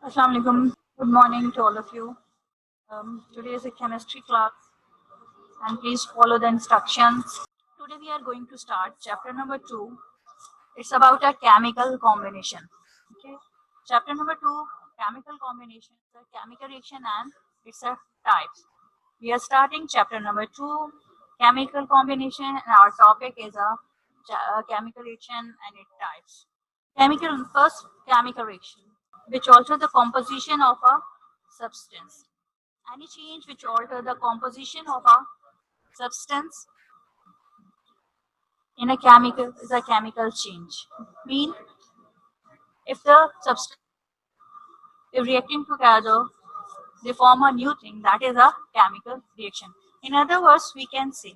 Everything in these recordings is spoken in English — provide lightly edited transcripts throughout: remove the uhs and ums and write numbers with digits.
Assalamualaikum. Good morning to all of you. Today is a chemistry class, and please follow the instructions. Today we are going to start chapter number 2. It's about a chemical combination. Okay. Chapter number 2, chemical combination, the chemical reaction and its types. We are starting chapter number 2, chemical combination, and our topic is a chemical reaction and its types. First chemical reaction, which alter the composition of a substance. Any change which alter the composition of a substance in a chemical is a chemical change. Mean if the substance if reacting together they form a new thing, that is a chemical reaction. In other words, we can say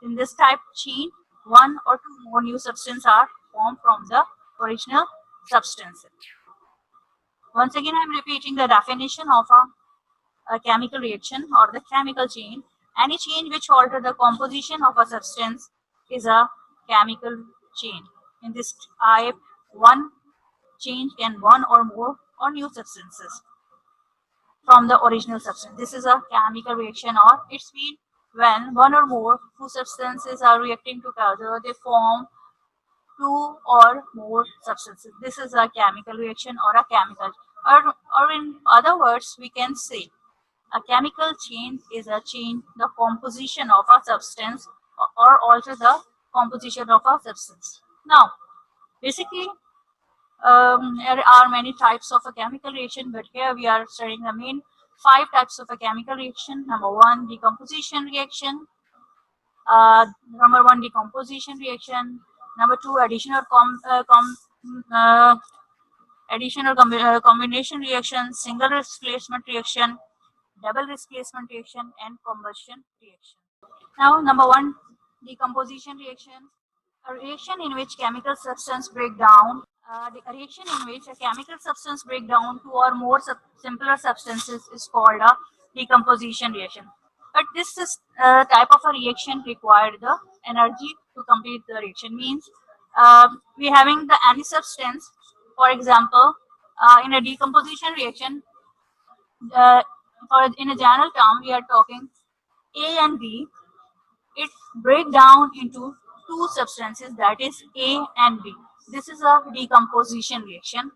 in this type chain, one or two more new substances are formed from the original substance. Once again, I'm repeating the definition of a chemical reaction or the chemical chain. Any change which alter the composition of a substance is a chemical chain. In this type, one change can one or more or new substances from the original substance. This is a chemical reaction, or it's mean when one or more two substances are reacting together, they form two or more substances. This is a chemical reaction or a chemical, or in other words, we can say a chemical chain is a chain, the composition of a substance or alter the composition of a substance. Now, basically, there are many types of a chemical reaction, but here we are studying the main five types of a chemical reaction. Number one, decomposition reaction. Number one, decomposition reaction. Number two, uh, combination reaction, single displacement reaction, double displacement reaction, and combustion reaction. Now, number one, decomposition reaction. A reaction in which chemical substance break down. A reaction in which a chemical substance break down two or more simpler substances is called a decomposition reaction. But this is, type of a reaction required the energy to complete the reaction. Means we having the any substance. For example, in a decomposition reaction, uh, for in a general term, we are talking A and B. It break down into two substances, that is A and B. This is a decomposition reaction.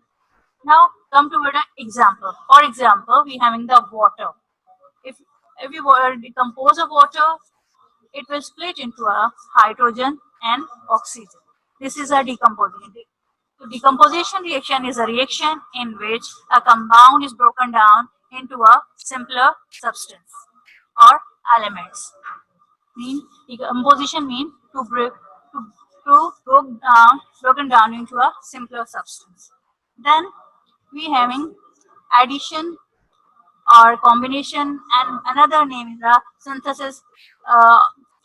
Now come to an example. For example, we having the water. If if we were to decompose a water, it will split into a hydrogen and oxygen. This is a decomposition. So decomposition reaction is a reaction in which a compound is broken down into a simpler substance or elements. Mean decomposition mean to broken down into a simpler substance. Then we having addition or combination, and another name is a synthesis uh,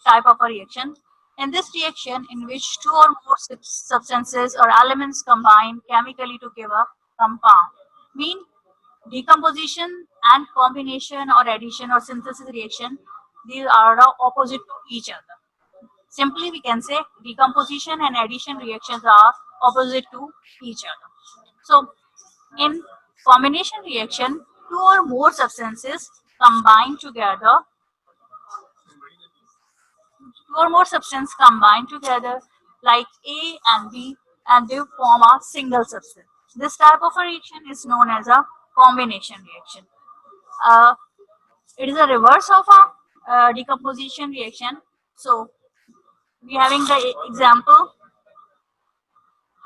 type of a reaction. In this reaction, in which two or more substances or elements combine chemically to give a compound, mean decomposition and combination or addition or synthesis reaction, these are the opposite to each other. Simply, we can say decomposition and addition reactions are opposite to each other. So, in combination reaction, two or more substances combine together, like A and B, and they form a single substance. This type of a reaction is known as a combination reaction. Uh, it is a reverse of a decomposition reaction. So, we having the example: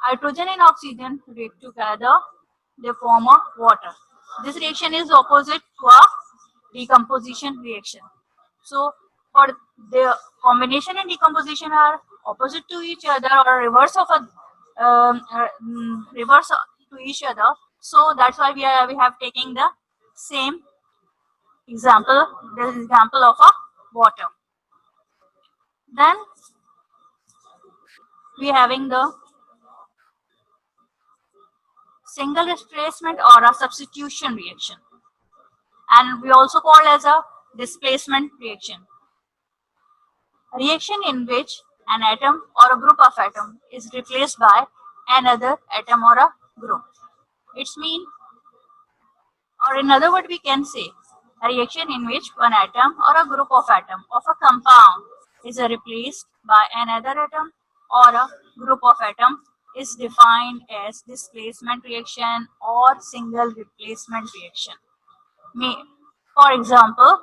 hydrogen and oxygen react together, they form a water. This reaction is opposite to a decomposition reaction. So, for the combination and decomposition are opposite to each other or reverse to each other. So that's why we have taken the same example. This is example of a water. Then we having the single displacement or a substitution reaction, and we also call as a displacement reaction. A reaction in which an atom or a group of atoms is replaced by another atom or a group. It's mean Or in other words, we can say a reaction in which one atom or a group of atom of a compound is replaced by another atom or a group of atom is defined as displacement reaction or single replacement reaction. For example,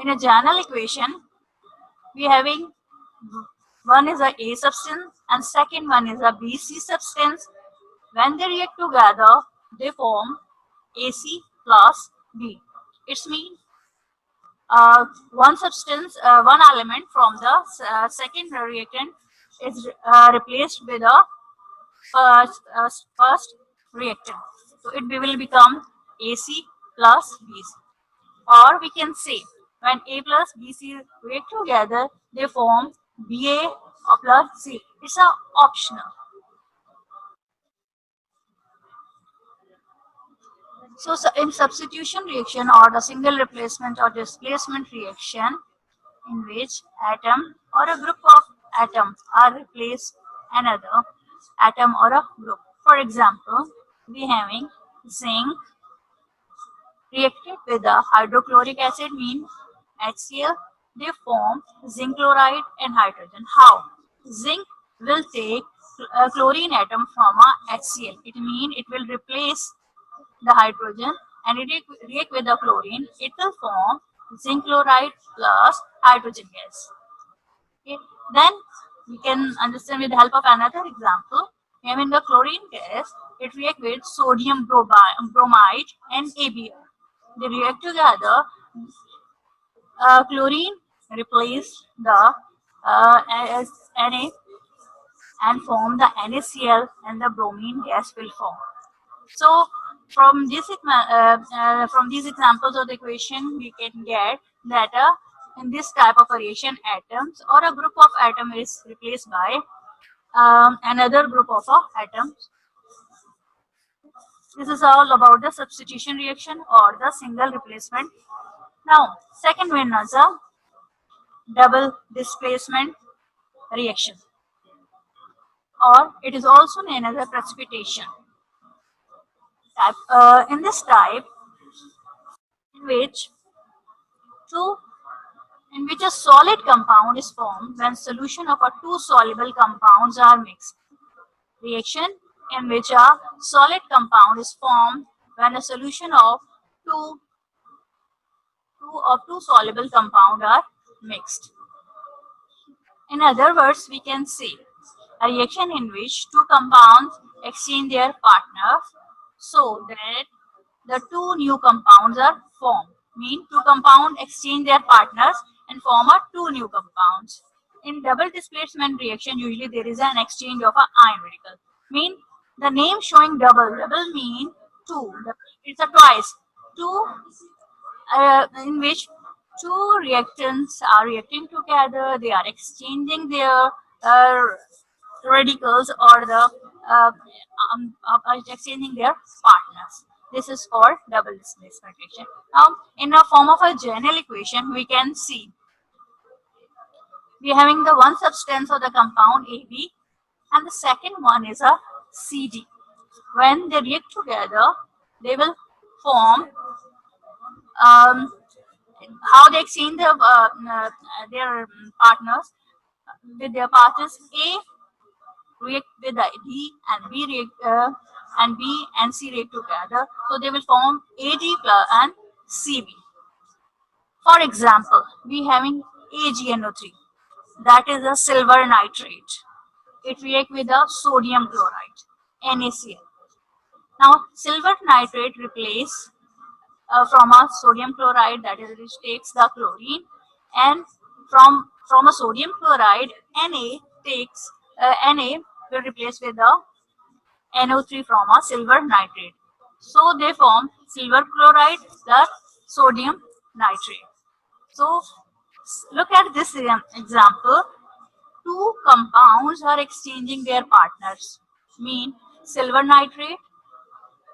in a general equation, we having one is a A substance and second one is a BC substance. When they react together, they form AC plus B. It's mean one substance, one element from the second reactant is replaced with a first reactant. So it will become AC plus BC. Or we can say when A plus BC react together, they form BA plus C. It's a optional. So in substitution reaction or the single replacement or displacement reaction in which atom or a group of atoms are replaced another atom or a group. For example, we having zinc reacted with the hydrochloric acid mean HCl, they form zinc chloride and hydrogen. How? Zinc will take a chlorine atom from a HCl. It means it will replace the hydrogen and it react with the chlorine. It will form zinc chloride plus hydrogen gas. Okay. Then we can understand with the help of another example. Having the chlorine gas, it react with sodium bromide and ABr. They react together. Chlorine replace the Na and form the NaCl and the bromine gas will form. So from these examples of the equation, we can get that in this type of a reaction, atoms or a group of atom is replaced by another group of atoms. This is all about the substitution reaction or the single replacement. Now, second one is a double displacement reaction, or it is also known as a precipitation type. In this type, in which two in which a solid compound is formed when solution of a two soluble compounds are mixed. Reaction in which a solid compound is formed when a solution of two two soluble compound are mixed. In other words, we can say a reaction in which two compounds exchange their partners so that the two new compounds are formed. Mean two compounds exchange their partners and form a two new compounds. In double displacement reaction, usually there is an exchange of a ion radical. Mean the name showing double. Double mean two. It's a twice. Two in which two reactants are reacting together. They are exchanging their radicals or the exchanging their partners. This is called double displacement reaction. Now, in the form of a general equation, we can see we are having the one substance of the compound AB and the second one is a CD. When they react together, they will form how they exchange their partners with their partners. A react with the D and B react and B and C react together, so they will form AD plus and CB. For example, we having AgNO3, that is a silver nitrate. It react with a sodium chloride, NaCl. Now, silver nitrate replace from a sodium chloride, that is which takes the chlorine, and from a sodium chloride, Na will replace with the NO3 from a silver nitrate. So they form silver chloride plus sodium nitrate. So look at this example. Two compounds are exchanging their partners. Mean silver nitrate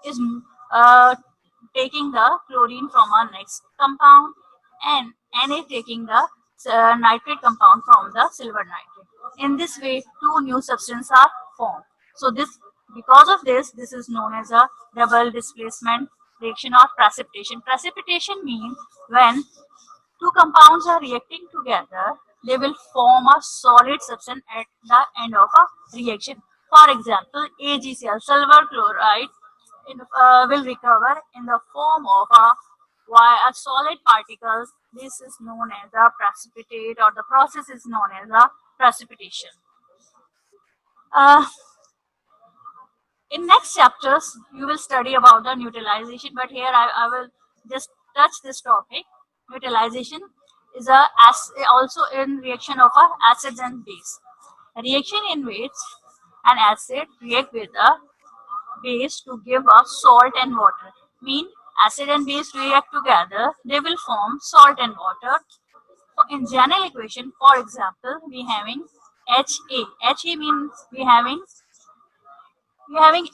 is taking the chlorine from our next compound and Na taking the nitrate compound from the silver nitrate. In this way, two new substances are formed. So because of this, this is known as a double displacement reaction or precipitation. Precipitation means when two compounds are reacting together, they will form a solid substance at the end of a reaction. For example, AgCl, silver chloride, will recover in the form of a solid particle. This is known as a precipitate, or the process is known as a precipitation. Uh, in next chapters, you will study about the neutralization, but here I will just touch this topic. Neutralization is also in reaction of acids and base. A reaction in which an acid react with a base to give a salt and water. Mean acid and base react together, they will form salt and water. In general equation, for example, we having Ha. Ha means we having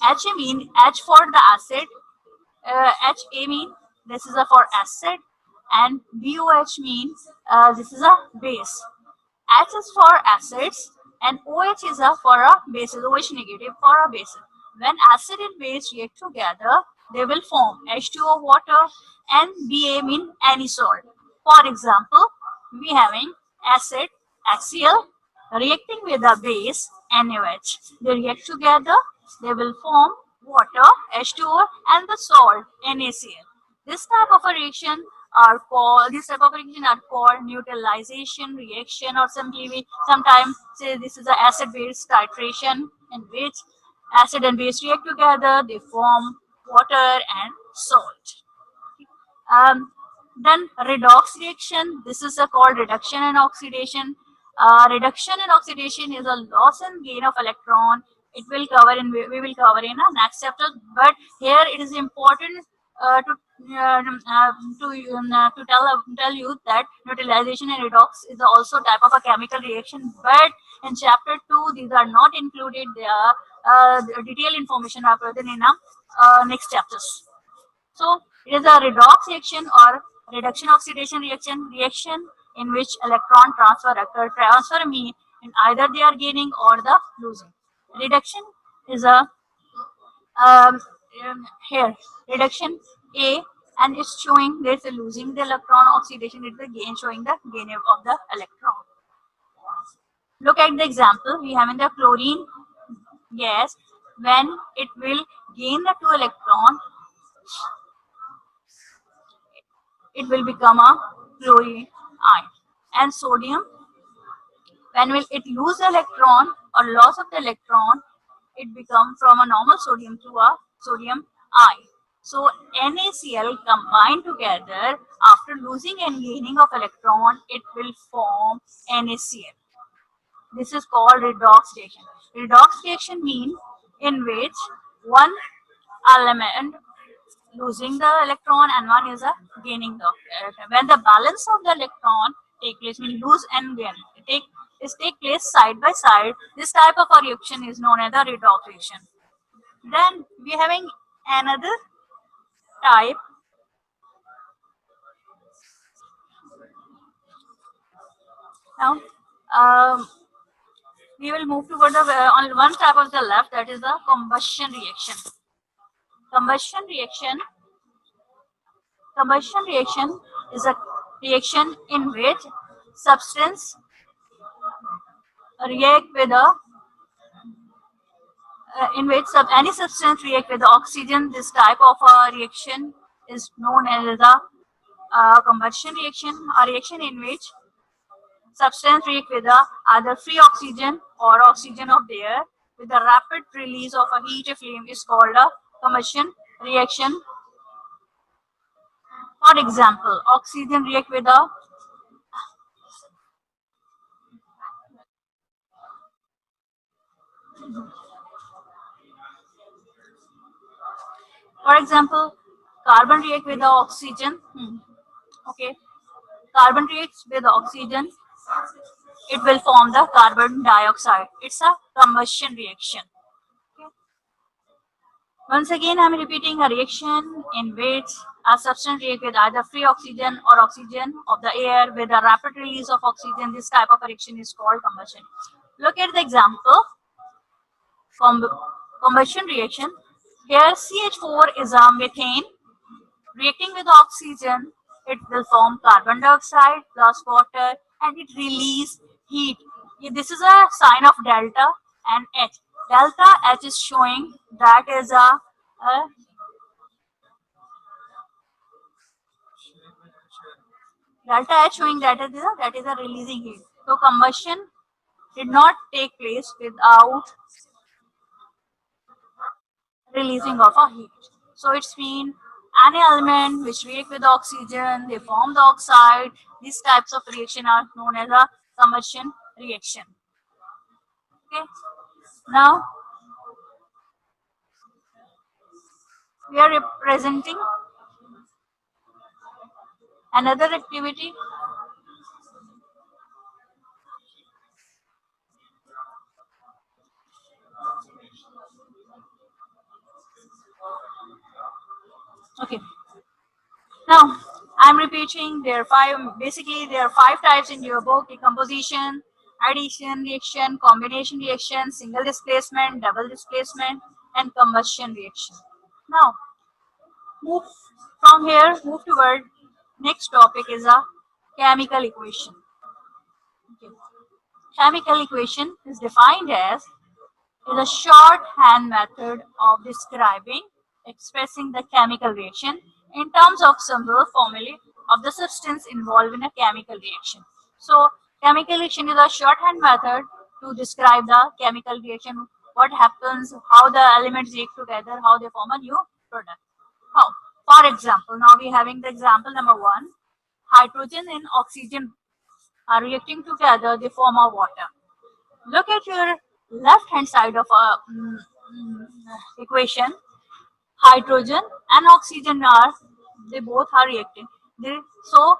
Ha mean H for the acid, Ha mean this is a for acid, and BOH means this is a base. H is for acids and OH is a for a bases, OH negative for a base. When acid and base react together, they will form H2O water and Ba mean any salt. For example, we having acid HCl reacting with a base NaOH. They react together, they will form water H2O and the salt NaCl. This type of a reaction are called neutralization reaction, or simply we sometimes say this is an acid base titration, in which acid and base react together, they form water and salt. Um, then redox reaction, this is called reduction and oxidation. Reduction and oxidation is a loss and gain of electron. It will cover in we will cover in a next chapter, but here it is important to tell you that neutralization and redox is also type of a chemical reaction, but in chapter 2 these are not included. They are detailed information are present in next chapters. So it is a redox reaction or reduction oxidation reaction in which electron transfer occur. Transfer mean in either they are gaining or the losing. Reduction is a um, here reduction A, and it's showing there's a losing the electron. Oxidation is the gain, showing the gain of the electron. Look at the example we have in the chlorine gas. When it will gain the 2 electron, it will become a chlorine ion. And sodium, when will it lose the electron or loss of the electron, it become from a normal sodium to a sodium ion. So NaCl combined together, after losing and gaining of electron, it will form NaCl. This is called redox reaction. Redox reaction means in which one element losing the electron and one is a gaining the electron. When the balance of the electron take place, mean lose and gain, take place side by side, this type of a reaction is known as a redox reaction. Then we are having another type. Now we will move toward the on one type of the left, that is the combustion reaction. Combustion reaction is a reaction in which substance react with a in which any substance react with oxygen. This type of reaction is known as a combustion reaction, a reaction in which substance react with either free oxygen or oxygen of the air with the rapid release of a heat flame is called a combustion reaction. For example, oxygen react with a for example, carbon react with the oxygen. Okay, carbon reacts with oxygen, it will form the carbon dioxide. It's a combustion reaction. Okay. Once again, I'm repeating a reaction in which a substance reacts with either free oxygen or oxygen of the air with a rapid release of oxygen. This type of reaction is called combustion. Look at the example. Combustion reaction. Here CH4 is a methane. Reacting with oxygen, it will form carbon dioxide plus water and it release heat. This is a sign of delta and H. Delta H is showing that is a delta H showing that is a releasing heat. So combustion did not take place without releasing of a heat. So it's mean any element which react with oxygen, they form the oxide. These types of reaction are known as a combustion reaction. Okay. Now we are representing another activity. Okay. Now I'm repeating there are five types in your book: decomposition, addition reaction, combination reaction, single displacement, double displacement, and combustion reaction. Now move from here, move toward next topic is a chemical equation. Okay. Chemical equation is defined as is a shorthand method of describing, expressing the chemical reaction in terms of simple formulae of the substance involved in a chemical reaction. So, chemical reaction is a shorthand method to describe the chemical reaction, what happens, how the elements react together, how they form a new product. How? For example, now we are having the example number one. Hydrogen and oxygen are reacting together, they form a water. Look at your left hand side of a equation. Hydrogen and oxygen are they both are reacting. So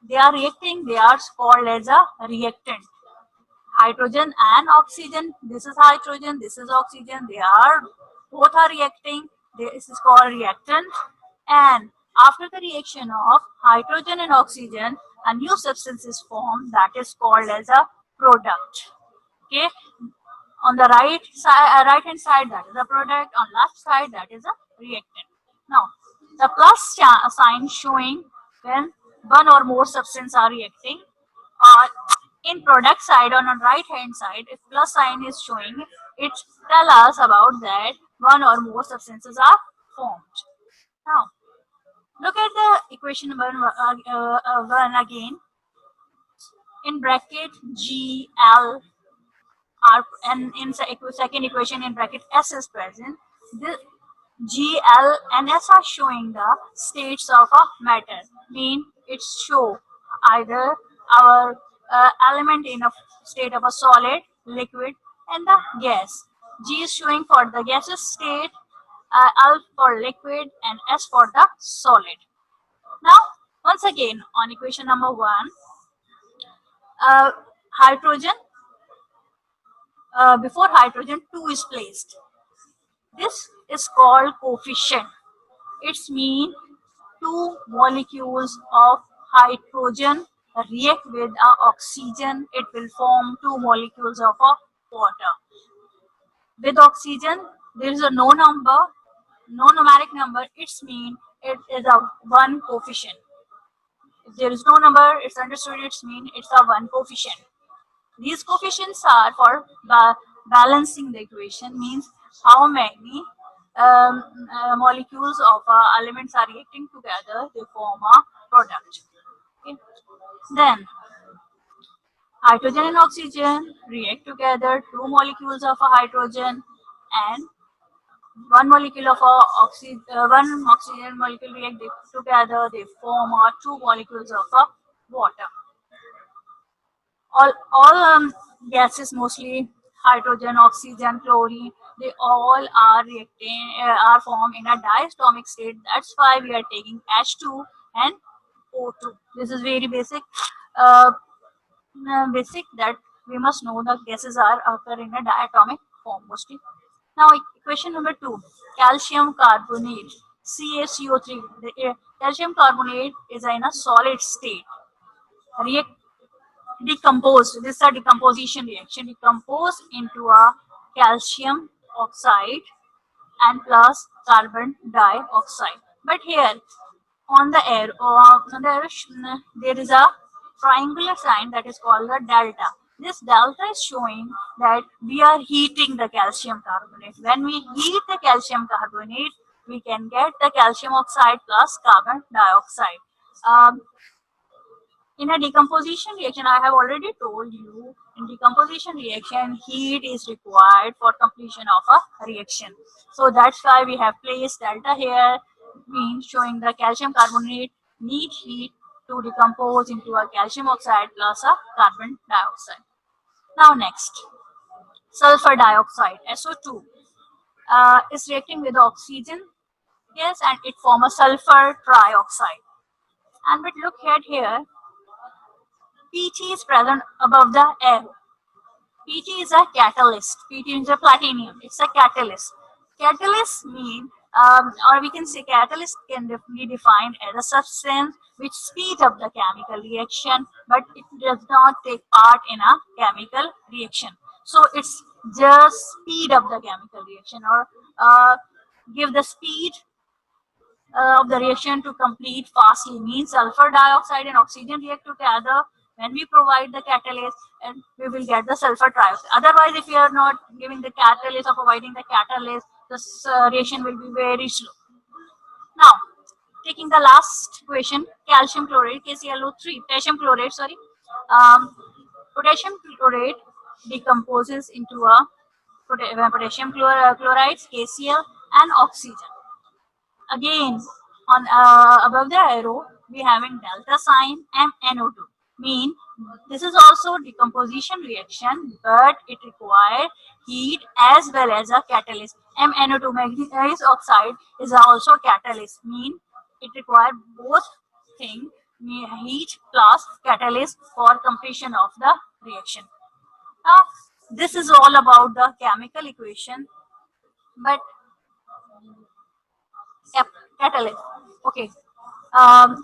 they are reacting. They are called as a reactant. Hydrogen and oxygen. This is hydrogen. This is oxygen. They are both are reacting. This is called reactant. And after the reaction of hydrogen and oxygen, a new substance is formed that is called as a product. Okay, on the right hand side that is a product, on left side that is a reactant. Now the plus sign showing when one or more substance are reacting, or in product side on the right hand side if plus sign is showing, it tell us about that one or more substances are formed. Now look at the equation number one again. In bracket GL are and in second equation in bracket S is present. The G, L, and S are showing the states of a matter. Mean it show either our element in a state of a solid, liquid, and the gas. G is showing for the gaseous state, L for liquid, and S for the solid. Now, once again on equation number one, uh, hydrogen before hydrogen 2 is placed. This is called coefficient. It's mean two molecules of hydrogen react with oxygen. It will form two molecules of water. With oxygen, there is a no number, no numeric number. It's mean it is a one coefficient. If there is no number, it's understood. It's mean it's a one coefficient. These coefficients are for balancing the equation, means how many molecules of elements are reacting together, they form a product. Okay. Then hydrogen and oxygen react together, two molecules of a hydrogen and one molecule of one oxygen molecule react together, they form two molecules of water. All gases, mostly hydrogen, oxygen, chlorine, they all are reacting are formed in a diatomic state. That's why we are taking H2 and O2. This is very uh, basic that we must know the gases are occur in a diatomic form mostly. Now equation number two, calcium carbonate, CaCO3. The calcium carbonate is in a solid state. React decomposed. This is a decomposition reaction. Decompose into a calcium oxide and plus carbon dioxide. But here on the arrow there is a triangular sign that is called the delta. This delta is showing that we are heating the calcium carbonate. When we heat the calcium carbonate, we can get the calcium oxide plus carbon dioxide. In a decomposition reaction, I have already told you, in decomposition reaction, heat is required for completion of a reaction. So that's why we have placed delta here, means showing the calcium carbonate need heat to decompose into a calcium oxide plus a carbon dioxide. Now next, sulfur dioxide, SO2, is reacting with oxygen, yes, and it forms a sulfur trioxide. And but look at here, Pg is present above the arrow. Pg is a catalyst. Pg is a platinum. It's a catalyst. Catalyst mean, or we can say catalyst can be defined as a substance which speeds up the chemical reaction, but it does not take part in a chemical reaction. So it's just speed up the chemical reaction, or give the speed of the reaction to complete fastly, means sulfur dioxide and oxygen react together. When we provide the catalyst, and we will get the sulfur trioxide. Otherwise, if we are not giving the catalyst or providing the catalyst, this reaction will be very slow. Now, taking the last question, calcium chloride, KClO3, potassium chloride, sorry. Um, Potassium chloride decomposes into a potassium chlorides, KCl, and oxygen. Again, on above the arrow, we having delta sign and NO2. Mean this is also decomposition reaction, but it requires heat as well as a catalyst. MnO2, manganese oxide, is also catalyst. Mean it requires both thing, heat plus catalyst for completion of the reaction. Now, this is all about the chemical equation, but yep, catalyst. Okay.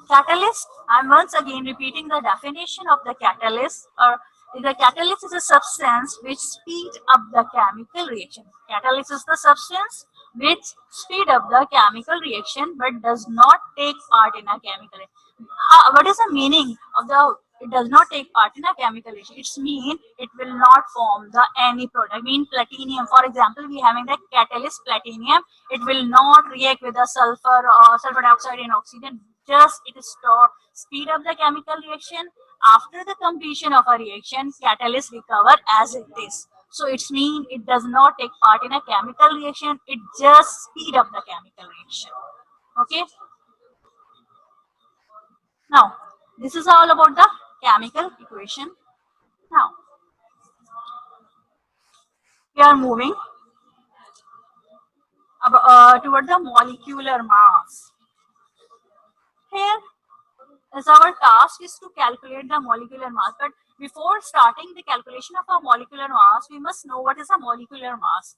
Catalyst, I'm once again repeating the definition of the catalyst. Or the catalyst is a substance which speed up the chemical reaction. Catalyst is the substance which speed up the chemical reaction but does not take part in a chemical reaction. What is the meaning of the it does not take part in a chemical reaction? It's mean it will not form the any product. Mean platinum, for example, we having the catalyst platinum. It will not react with the sulfur or sulfur dioxide and oxygen. Just it is to speed up the chemical reaction. After the completion of a reaction, catalyst recover as it is. So it's mean it does not take part in a chemical reaction. It just speed up the chemical reaction. Okay. Now this is all about the chemical equation. Now we are moving toward the molecular mass. Here is our task is to calculate the molecular mass. But before starting the calculation of a molecular mass, we must know what is a molecular mass.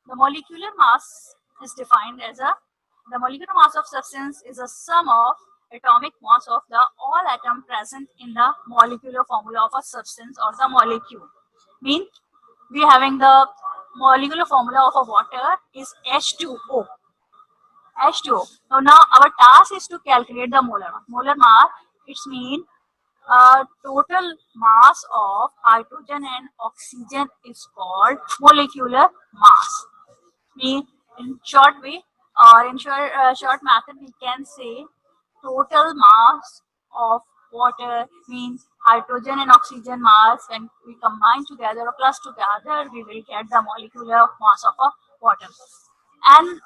The molecular mass is defined as the molecular mass of substance is a sum of atomic mass of the all atom present in the molecular formula of a substance or the molecule. Mean we having the molecular formula of a water is H2O. H2O. So now our task is to calculate the molar mass. Molar mass, it's mean total mass of hydrogen and oxygen is called molecular mass. Mean in short way or in short method, we can say total mass of water means hydrogen and oxygen mass. When we combine together or plus together, we will get the molecular mass of a water. And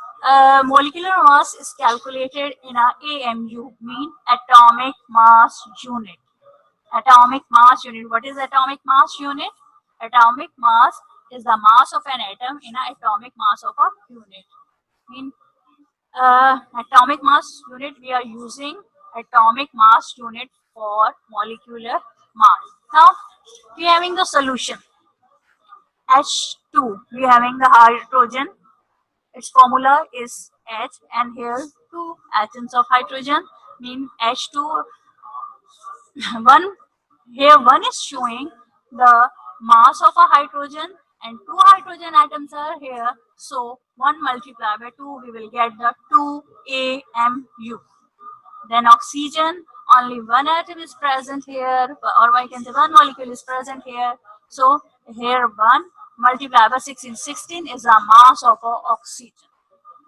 molecular mass is calculated in a AMU, mean atomic mass unit. Atomic mass unit. What is atomic mass unit? Atomic mass is the mass of an atom in an atomic mass of a unit. Mean atomic mass unit, we are using atomic mass unit for molecular mass. Now we are having the solution H2. We are having the hydrogen. Its formula is H, and here two atoms of hydrogen, mean H2. One here one is showing the mass of a hydrogen and two hydrogen atoms are here. So 1 multiplied by 2, we will get the 2 AMU. Then oxygen, only one atom is present here, or I can say one molecule is present here. So here 1 multiplied by 16. 16 is the mass of oxygen.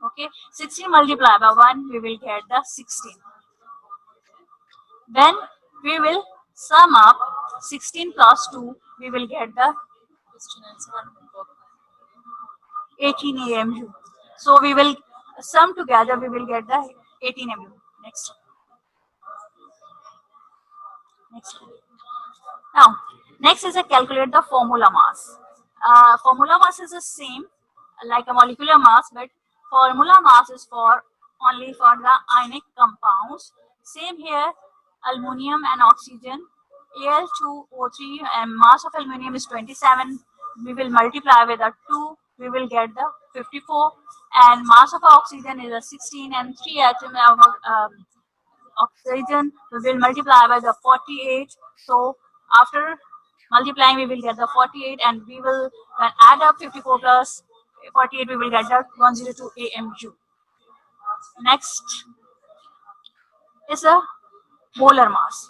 Okay, 16 multiplied by 1, we will get the 16. Then we will sum up 16 plus 2, we will get the 18 AMU. So we will sum together, we will get the 18 AMU. Next. Next. Now, next is a calculate the formula mass. Formula mass is the same like a molecular mass, but formula mass is for only for the ionic compounds. Same here, aluminum and oxygen, Al2O3, and mass of aluminum is 27. We will multiply with a 2, we will get the 54, and mass of oxygen is a 16, and 3 atom of oxygen we will multiply by the 48. So after multiplying we will get the 48, and we will when add up 54 plus 48 we will get the 102 AMU. Next is a molar mass.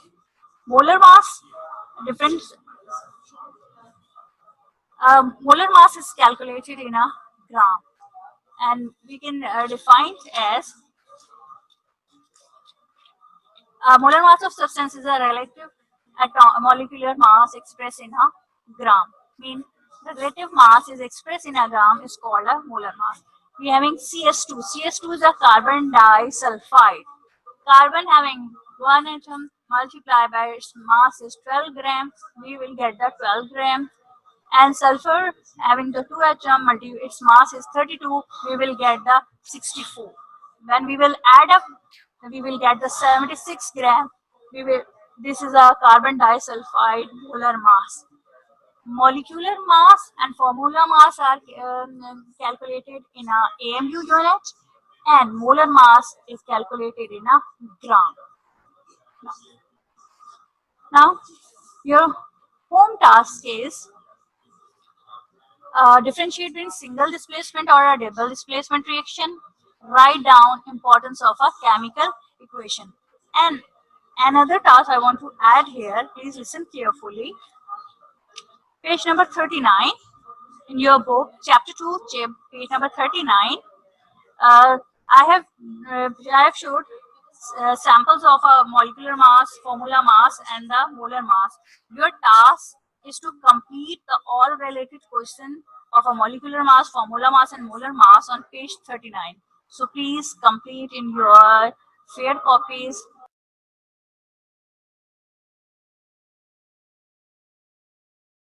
Molar mass different. Molar mass is calculated in a gram, and we can define it as molar mass of substance is a relative molecular mass expressed in a gram. Mean the relative mass is expressed in a gram is called a molar mass. We having CS2. CS2 is a carbon disulfide. Carbon having one atom multiplied by its mass is 12 gram. We will get the 12 gram. And sulfur having the two atom its mass is 32. We will get the 64. When we will add up, we will get the 76 gram. This is a carbon disulfide molar mass. Molecular mass and formula mass are calculated in a AMU unit, and molar mass is calculated in a gram. Now, your home task is differentiate between single displacement or a double displacement reaction. Write down importance of a chemical equation. And another task I want to add here, please listen carefully. Page number 39 in your book, chapter 2, page number 39. I have showed samples of a molecular mass, formula mass, and the molar mass. Your task is to complete the all related question of a molecular mass, formula mass, and molar mass on page 39. So please complete in your shared copies